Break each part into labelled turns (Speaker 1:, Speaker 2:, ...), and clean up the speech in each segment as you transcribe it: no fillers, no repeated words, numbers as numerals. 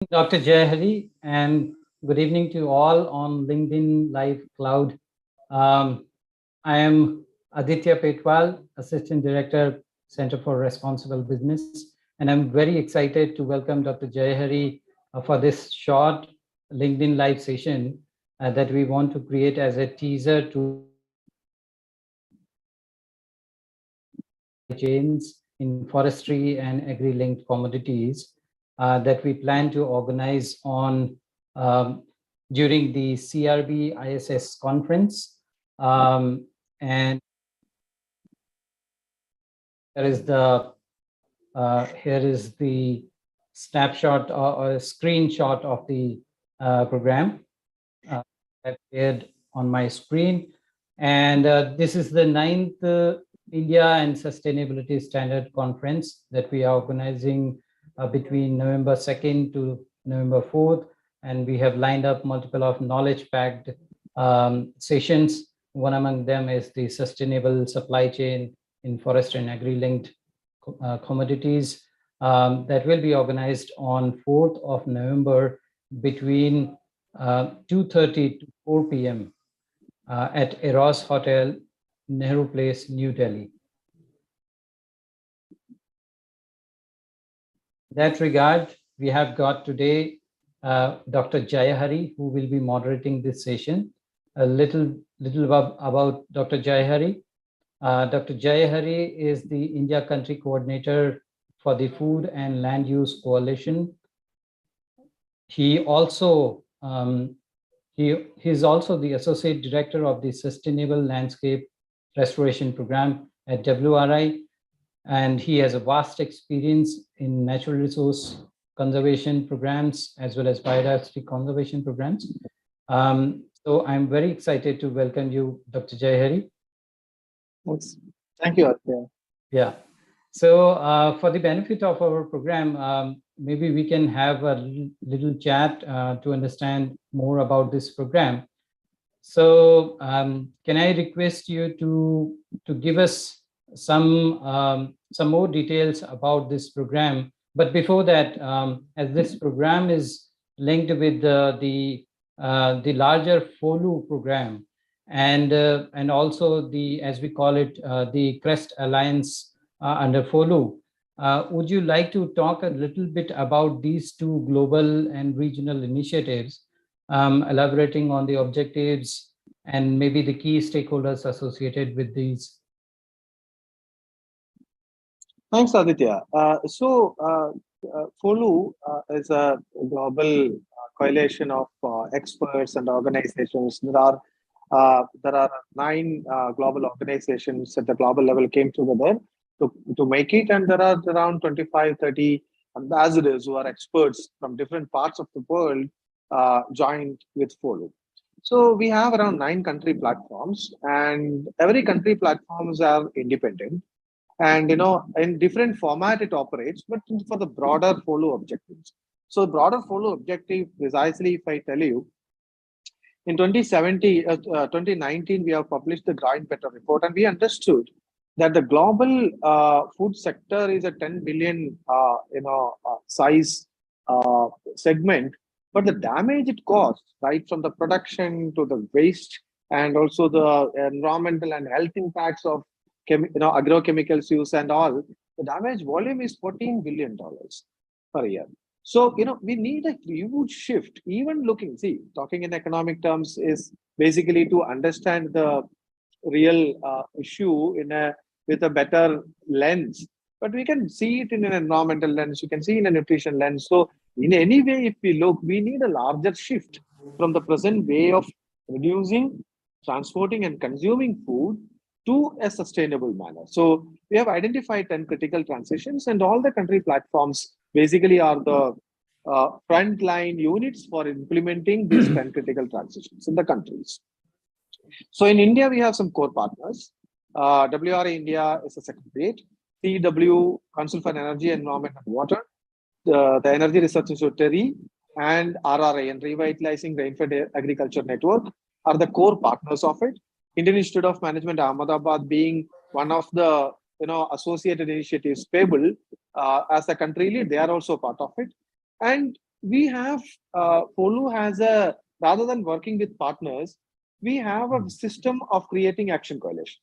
Speaker 1: Dr. Jayahari, and good evening to all on LinkedIn Live Cloud. Um, I am Aditya Petwal, Assistant Director, Center for Responsible Business, and I'm very excited to welcome Dr. Jayahari for this short LinkedIn Live session that we want to create as a teaser to chains in forestry and agri-linked commodities that we plan to organize on during the CRB ISS conference. And here is the snapshot or a screenshot of the program I've shared on my screen. And this is the 9th India and Sustainability Standard Conference that we are organizing between November 2nd to November 4th. And we have lined up multiple of knowledge-packed sessions. One among them is the sustainable supply chain in forest and agri-linked commodities that will be organized on 4th of November between 2:30 to 4 p.m. At Eros Hotel, Nehru Place, New Delhi. In that regard, we have got today Dr. Jayahari, who will be moderating this session. A little about Dr. Jayahari. Dr. Jayahari is the India Country Coordinator for the Food and Land Use Coalition. He also is also the Associate Director of the Sustainable Landscape Restoration Program at WRI, and he has a vast experience in natural resource conservation programs as well as biodiversity conservation programs. So I'm very excited to welcome you, Dr. Jayahari.
Speaker 2: Thank you, Aditya.
Speaker 1: Yeah. So for the benefit of our program, maybe we can have a little chat to understand more about this program. So can I request you to give us some more details about this program? But before that, as this program is linked with the larger FOLU program, and also the, as we call it, the CREST Alliance under FOLU. Would you like to talk a little bit about these two global and regional initiatives, elaborating on the objectives and maybe the key stakeholders associated with these?
Speaker 2: Thanks, Aditya. FOLU is a global coalition of experts and organizations. There are 9 global organizations at the global level came together to make it, and there are around 25, 30 ambassadors who are experts from different parts of the world joined with FOLU. So we have around 9 country platforms, and every country platforms are independent. And in different format it operates, but for the broader FOLU objectives. So the broader FOLU objective, precisely, if I tell you, in 2019, we have published the Growing Better report, and we understood that the global food sector is a 10 billion size segment, but the damage it caused, right from the production to the waste, and also the environmental and health impacts of agrochemicals use and all, the damage volume is $14 billion per year. So, we need a huge shift. Even talking in economic terms is basically to understand the real issue with a better lens. But we can see it in an environmental lens, you can see in a nutrition lens. So in any way, if we look, we need a larger shift from the present way of producing, transporting and consuming food to a sustainable manner. So we have identified 10 critical transitions, and all the country platforms basically are the frontline units for implementing these 10 critical transitions in the countries. So in India, we have some core partners. WRA India is a secretariat. CW, Council for Energy, Environment and Water, the Energy Research Institute, and RRA, and Revitalizing Rainfed Agriculture Network, are the core partners of it. Indian Institute of Management, Ahmedabad, being one of the associated initiatives, Payable, as a country lead, they are also part of it. And we have Polu has a, rather than working with partners, we have a system of creating action coalition.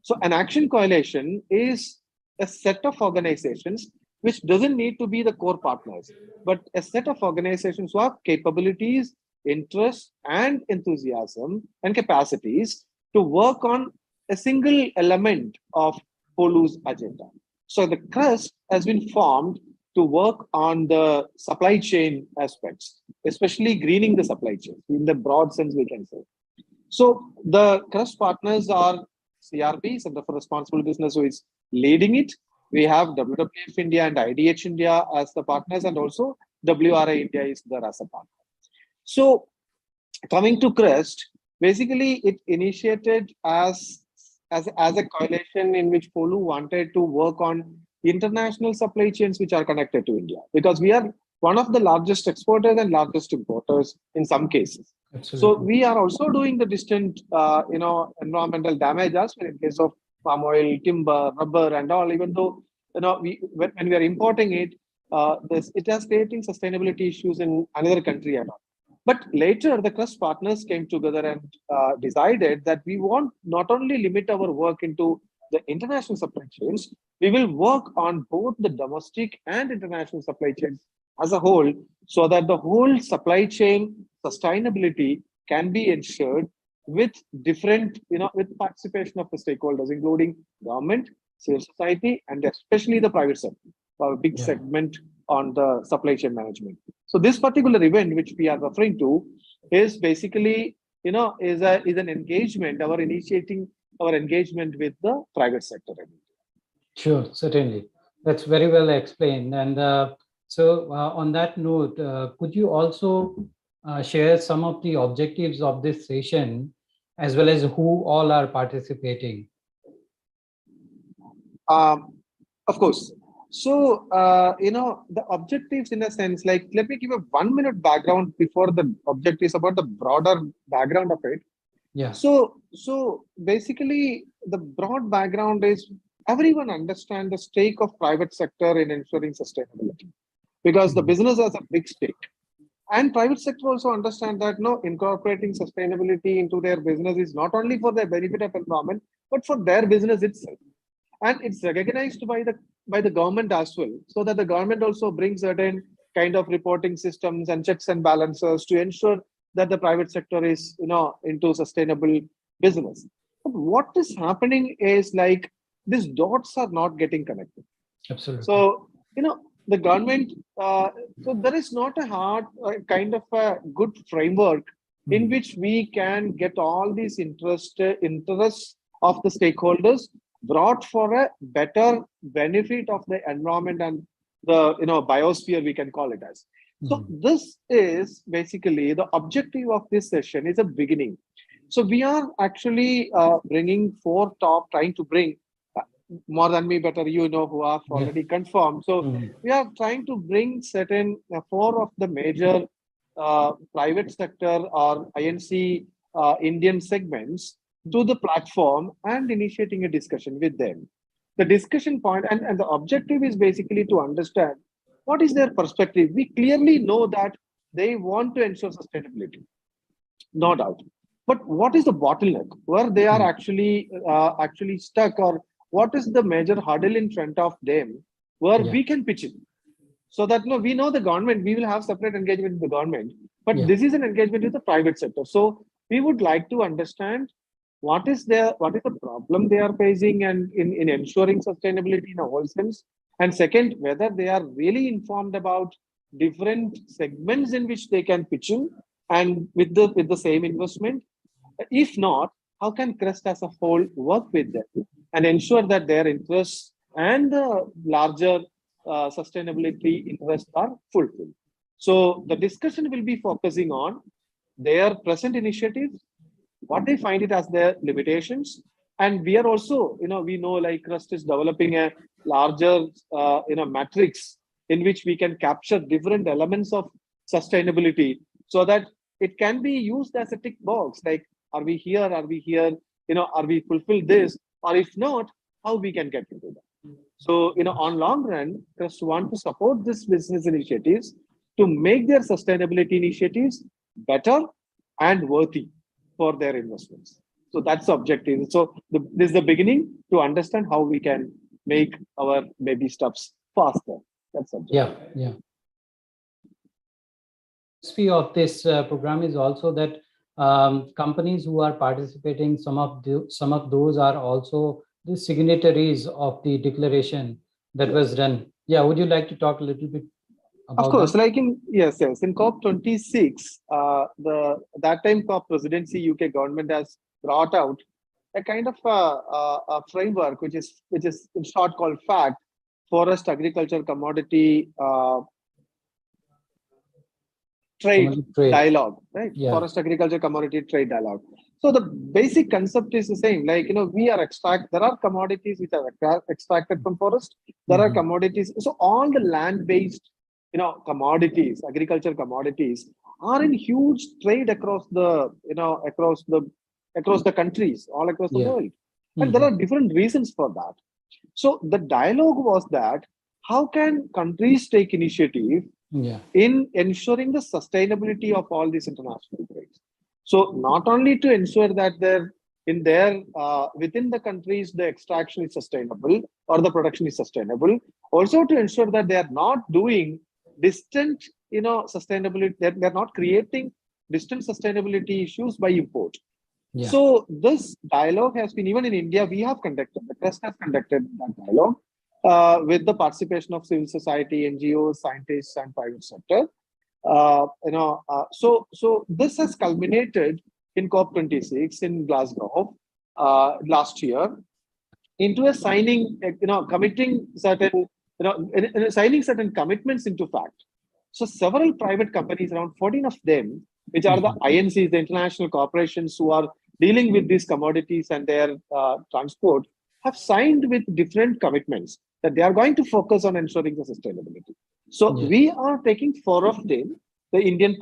Speaker 2: So an action coalition is a set of organizations which doesn't need to be the core partners, but a set of organizations who have capabilities, interests, and enthusiasm and capacities to work on a single element of Polu's agenda. So the crust has been formed to work on the supply chain aspects, especially greening the supply chain in the broad sense, we can say. So the crust partners are CRB, Center for Responsible Business, who is leading it. We have WWF India and IDH India as the partners, and also WRA India is there as a partner. So coming to crust, basically it initiated as a coalition in which Polu wanted to work on international supply chains which are connected to India, because we are one of the largest exporters and largest importers in some cases. So
Speaker 1: Absolutely.
Speaker 2: we are also doing the distant, environmental damage as well in case of palm oil, timber, rubber, and all. Even though when we are importing it, it has creating sustainability issues in another country and all. But later, the crust partners came together and decided that we want not only limit our work into the international supply chains, we will work on both the domestic and international supply chains as a whole, so that the whole supply chain sustainability can be ensured with different, with participation of the stakeholders, including government, civil society, and especially the private sector, a big
Speaker 1: Yeah.
Speaker 2: segment on the supply chain management. So this particular event, which we are referring to, is basically, is an engagement, our initiating our engagement with the private sector.
Speaker 1: Sure, certainly. That's very well explained. And on that note, could you also share some of the objectives of this session, as well as who all are participating?
Speaker 2: Um, of course. So, the objectives in a sense, like, let me give a 1 minute background before the objectives about the broader background of it.
Speaker 1: Yeah.
Speaker 2: So basically, the broad background is everyone understand the stake of private sector in ensuring sustainability, because the
Speaker 1: Mhm.
Speaker 2: business has a big stake, and private sector also understand that no, incorporating sustainability into their business is not only for the benefit of environment, but for their business itself, and it's recognized by the government as well, so that the government also brings certain kind of reporting systems and checks and balances to ensure that the private sector is into sustainable business. But what is happening is like these dots are not getting connected.
Speaker 1: Absolutely.
Speaker 2: So the government, so there is not a hard kind of a good framework in
Speaker 1: Mhm.
Speaker 2: which we can get all these interests of the stakeholders brought for a better benefit of the environment and the biosphere, we can call it as. So
Speaker 1: Mhm.
Speaker 2: this is basically the objective of this session is a beginning. So we are actually bringing four top, trying to bring more than me, better who have
Speaker 1: Yeah.
Speaker 2: already confirmed. So
Speaker 1: Mhm.
Speaker 2: we are trying to bring certain four of the major private sector or INC Indian segments to the platform and initiating a discussion with them. The discussion point and the objective is basically to understand what is their perspective. We clearly know that they want to ensure sustainability, no doubt. But what is the bottleneck where they are
Speaker 1: Mhm.
Speaker 2: actually stuck, or what is the major hurdle in front of them where
Speaker 1: Yeah.
Speaker 2: we can pitch in? So that no, we know the government, we will have separate engagement with the government, but
Speaker 1: Yeah.
Speaker 2: this is an engagement with the private sector. So we would like to understand what is the problem they are facing and in ensuring sustainability in a whole sense. And second, whether they are really informed about different segments in which they can pitch in and with the same investment. If not, how can Crest as a whole work with them and ensure that their interests and the larger sustainability interests are fulfilled? So the discussion will be focusing on their present initiatives, what they find it as their limitations, and we are also, we know like Crest is developing a larger, matrix in which we can capture different elements of sustainability, so that it can be used as a tick box, like are we here, are we here, are we fulfilled this, or if not, how we can get into that. So on long run, Crest want to support this business initiatives to make their sustainability initiatives better and worthy for their investments. So that's the objective. So this is the beginning to understand how we can make our baby steps faster. That's the objective.
Speaker 1: Yeah. USP of this program is also that companies who are participating, some of those are also the signatories of the declaration that was done. Yeah, would you like to talk a little bit
Speaker 2: Of
Speaker 1: about
Speaker 2: course,
Speaker 1: that?
Speaker 2: like in COP26, that time COP presidency UK government has brought out a kind of a framework which is in short called FACT, Forest Agriculture Commodity Trade
Speaker 1: Trade.
Speaker 2: Dialogue, right?
Speaker 1: Yeah.
Speaker 2: Forest Agriculture Commodity Trade Dialogue. So the basic concept is the same. Like there are commodities which are extracted from forest. There are commodities. So all the land-based commodities, agriculture commodities, are in huge trade across the countries, all across the
Speaker 1: Yeah.
Speaker 2: world. And there are different reasons for that. So the dialogue was that how can countries take initiative
Speaker 1: Yeah.
Speaker 2: in ensuring the sustainability of all these international trades? So not only to ensure that within the countries the extraction is sustainable or the production is sustainable, also to ensure that they are not doing distant sustainability, they're not creating distant sustainability issues by import.
Speaker 1: Yeah.
Speaker 2: So this dialogue has been, even in India, the trust has conducted that dialogue with the participation of civil society, NGOs, scientists, and private sector. So this has culminated in COP26 in Glasgow last year into a signing, committing certain, signing certain commitments into fact. So several private companies, around 14 of them, which are the INCs, the international corporations who are dealing with these commodities and their transport, have signed with different commitments that they are going to focus on ensuring the sustainability. So we are taking four of them, the Indian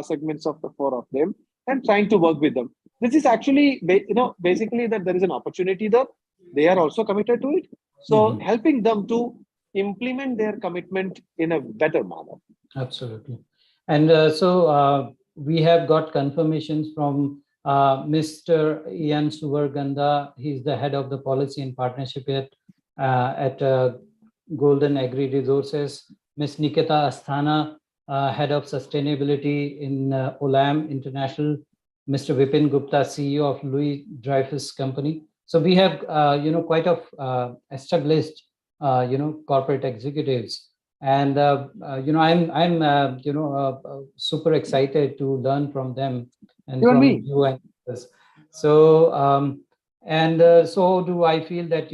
Speaker 2: segments of the four of them, and trying to work with them. This is actually, basically that there is an opportunity there. They are also committed to it. So helping them to implement their commitment in a better manner.
Speaker 1: Absolutely. And we have got confirmations from Mr. Ian Suvarganda. He's the head of the policy and partnership at Golden Agri Resources. Ms. Nikita Asthana, head of sustainability in Olam International. Mr. Vipin Gupta, CEO of Louis Dreyfus Company. So we have, quite of established, corporate executives. And I'm super excited to learn from them and from you and others. So so do I feel that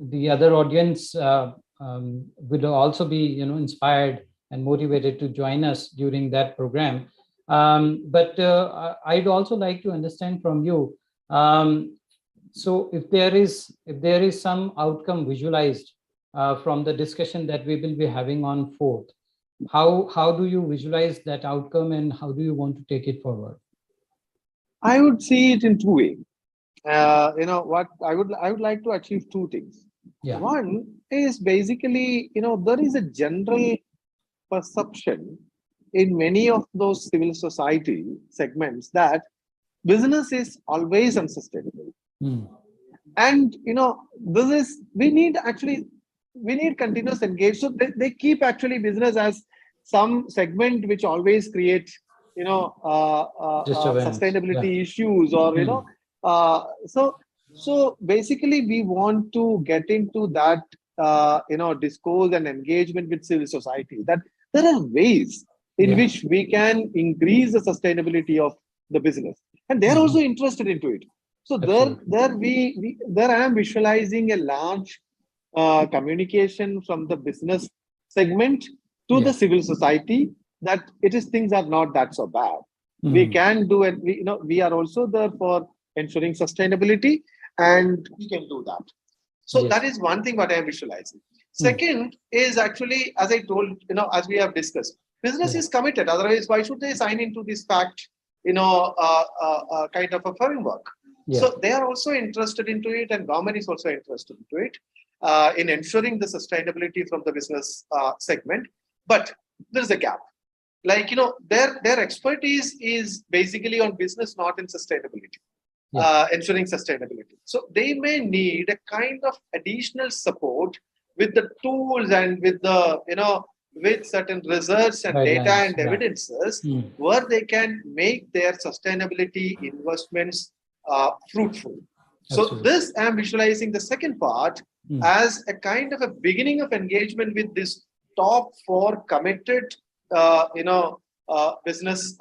Speaker 1: the other audience will also be inspired and motivated to join us during that program. But I'd also like to understand from you. So if there is some outcome visualized from the discussion that we will be having on 4th, how do you visualize that outcome and how do you want to take it forward?
Speaker 2: I would see it in two ways. What I would like to achieve two things.
Speaker 1: Yeah.
Speaker 2: One is basically, there is a general perception in many of those civil society segments that business is always unsustainable. And we need continuous engagement. So they keep actually business as some segment which always create sustainability issues, or so basically we want to get into that discourse and engagement with civil society, that there are ways in which we can increase the sustainability of the business, and they're also interested into it. So there I am visualizing a large communication from the business segment to the civil society, that things are not that so bad. We can do it. We are also there for ensuring sustainability, and we can do that. So that is one thing what I am visualizing. Second is actually, as I told, as we have discussed, business is committed. Otherwise, why should they sign into this fact, kind of a framework? So they are also interested into it, and government is also interested into it, in ensuring the sustainability from the business segment. But there's a gap. Like, their expertise is basically on business, not in sustainability, ensuring sustainability. So they may need a kind of additional support with the tools and with the, with certain research and data
Speaker 1: Guidelines.
Speaker 2: and evidences,
Speaker 1: Hmm.
Speaker 2: where they can make their sustainability investments fruitful. So
Speaker 1: Absolutely.
Speaker 2: this, I'm visualizing the second part
Speaker 1: Hmm.
Speaker 2: as a kind of a beginning of engagement with this top four committed, business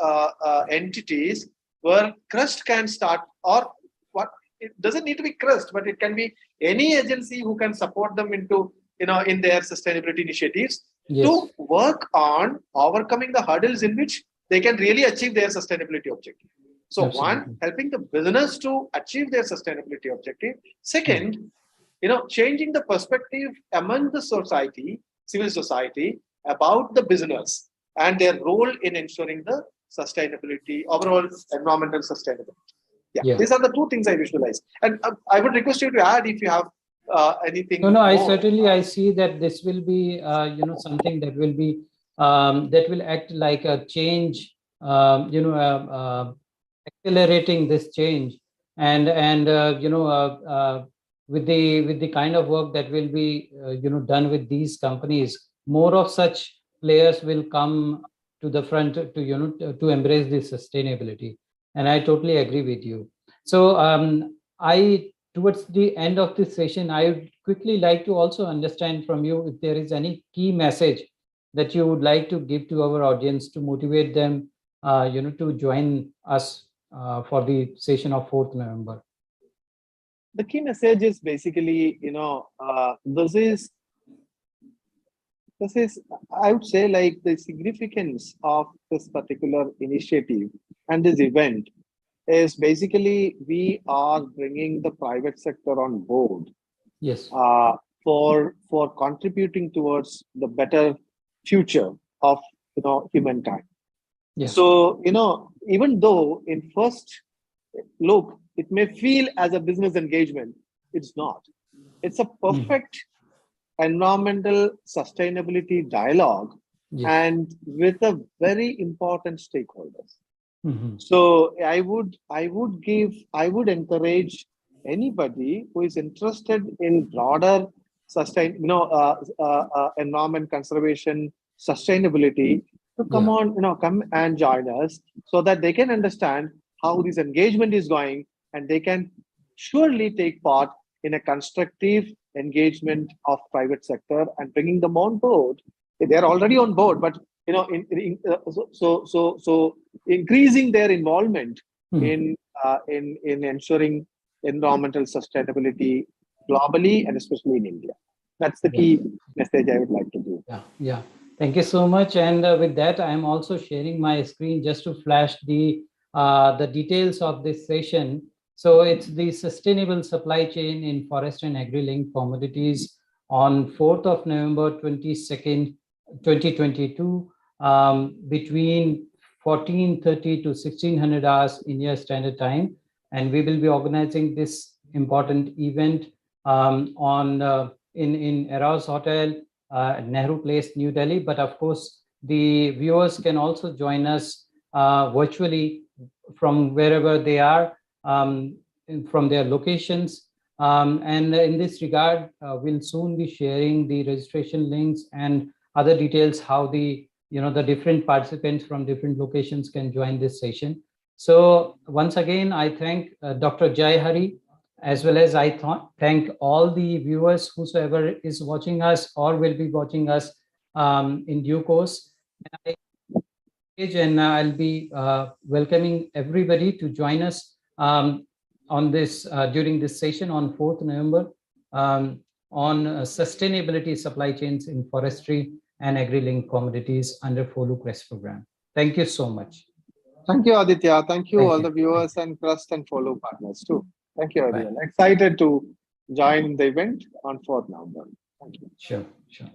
Speaker 2: entities, where Crust can start, or what, it doesn't need to be Crust, but it can be any agency who can support them into, in their sustainability initiatives,
Speaker 1: Yes.
Speaker 2: to work on overcoming the hurdles in which they can really achieve their sustainability objective. So one,
Speaker 1: Absolutely.
Speaker 2: helping the business to achieve their sustainability objective. Second, changing the perspective among the society, civil society, about the business and their role in ensuring the sustainability, overall environmental sustainability. Yeah,
Speaker 1: Yeah.
Speaker 2: these are the two things I visualize. And I would request you to add if you have anything
Speaker 1: No, I
Speaker 2: more.
Speaker 1: certainly I see that this will be something that will be that will act like a change, accelerating this change, and with the kind of work that will be done with these companies, more of such players will come to the front to to embrace this sustainability, and I totally agree with you. So I towards the end of this session, I would quickly like to also understand from you if there is any key message that you would like to give to our audience to motivate them, to join us for the session of 4th November.
Speaker 2: The key message is basically, this is, I would say, like, the significance of this particular initiative and this event is basically we are bringing the private sector on board
Speaker 1: Yes.
Speaker 2: For contributing towards the better future of humankind.
Speaker 1: Yeah.
Speaker 2: So even though in first look it may feel as a business engagement, it's not. It's a perfect environmental sustainability dialogue,
Speaker 1: Yes.
Speaker 2: and with a very important stakeholders.
Speaker 1: Mm-hmm.
Speaker 2: So I would encourage anybody who is interested in broader environment conservation, sustainability, to
Speaker 1: Yeah.
Speaker 2: come and join us, so that they can understand how this engagement is going, and they can surely take part in a constructive engagement of private sector and bringing them on board. They're already on board, but so increasing their involvement
Speaker 1: Mhm.
Speaker 2: in ensuring environmental sustainability globally and especially in India. That's the
Speaker 1: Yeah.
Speaker 2: key message I would like to give.
Speaker 1: Yeah. Yeah. Thank you so much. And with that, I am also sharing my screen just to flash the details of this session. So it's the sustainable supply chain in forest and agri-linked commodities on 4th of November 22nd, 2022, between 14:30 to 1600 hours India Standard Time. And we will be organizing this important event on in Eros Hotel, Nehru Place, New Delhi. But of course, the viewers can also join us virtually from wherever they are, from their locations. And in this regard, we'll soon be sharing the registration links and other details how the different participants from different locations can join this session. So once again, I thank Dr. Jai Hari, as well as I thank all the viewers whosoever is watching us or will be watching us in due course. And I'll be welcoming everybody to join us on this during this session on 4th November on sustainability supply chains in forestry and agri-linked commodities under Follow Quest program. Thank you so much.
Speaker 2: Thank you, Aditya. Thank you,
Speaker 1: Thank
Speaker 2: all
Speaker 1: you.
Speaker 2: the viewers and Trust and Follow partners too. Thank you,
Speaker 1: Bye.
Speaker 2: everyone. Excited to join the event on 4th November. Thank you.
Speaker 1: Sure, sure.